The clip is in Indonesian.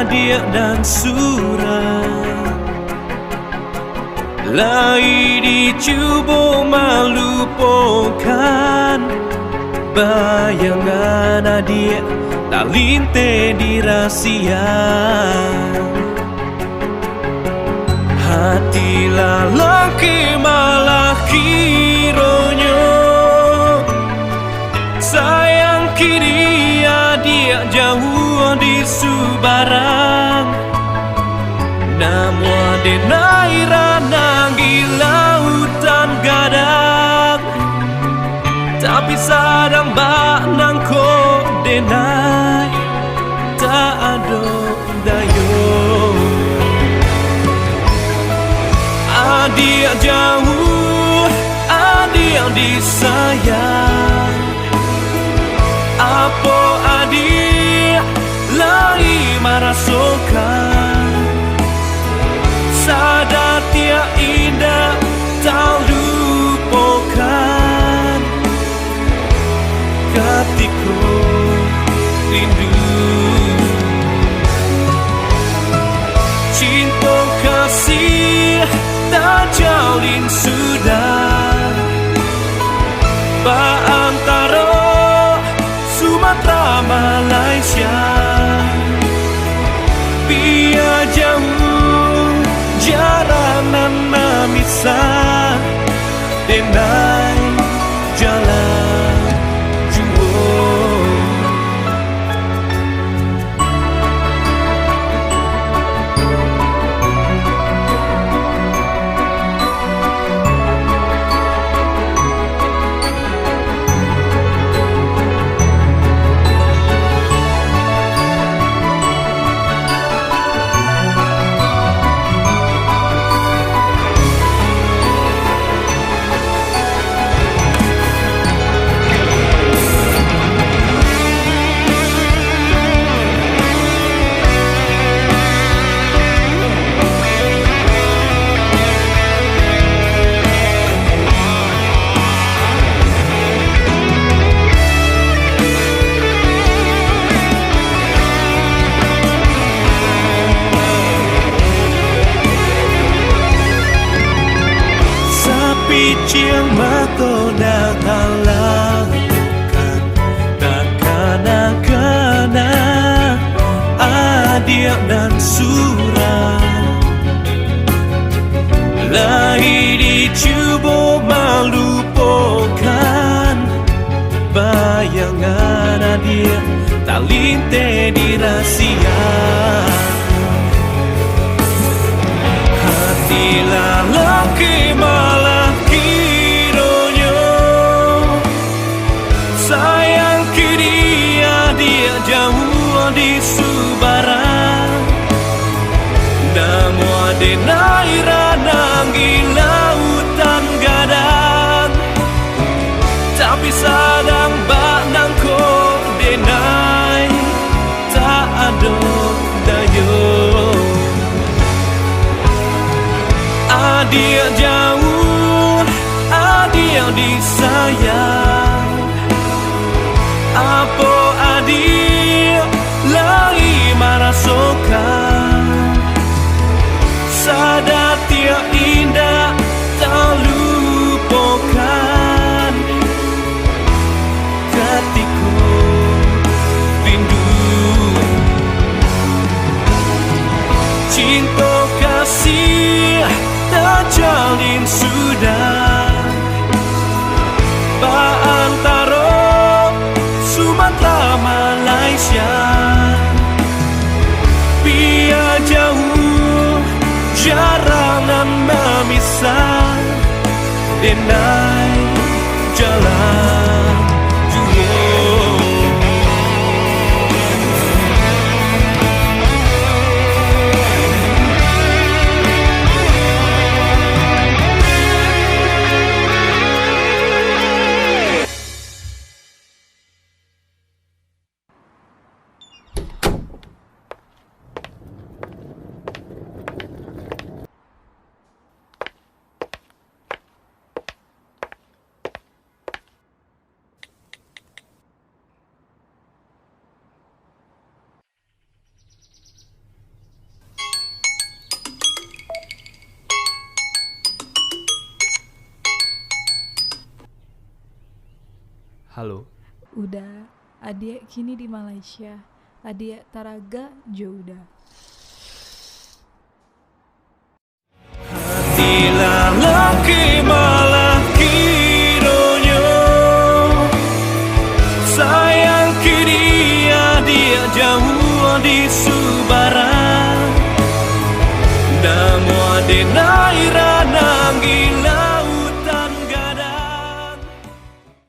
hadiah dan surat, lai dicoba melupakan bayangan adik tak linte di rahsia. Hati lalaki malah kiranya sayang kini adik jauh di Subarang. Namun denai ranang di lautan gadang, tapi sadang baknang ko denai tak ada dayo. Adik jauh, adik yang disayang, apa adik lagi merasakan? Sadar tiada indah tak lupakan ketika rindu. Cinta kasih tak jalin sudah antara Sumatera Malaysia. Biar jauh jaranan misah denai jalan jua. Ciang mata dah halangkan tak kena adik dan surat, lai dicoba melupakan bayangan adik tak linte di rahsia. Hati lalaki malah kiranya sayang kini adik jauh di Subarang. Namun denai ranang di lautan gadang, tapi sadang baknang ko denai tak ada dayo. Adik jauh, adik yang disayang, apa adik lagi merasakan? Sadar tiada indah tak lupakan ketika rindu. Cinta kasih tak jalin sudah Halo. Udah, adik kini di Malaysia. Adik Taraga Joda. Hati lalang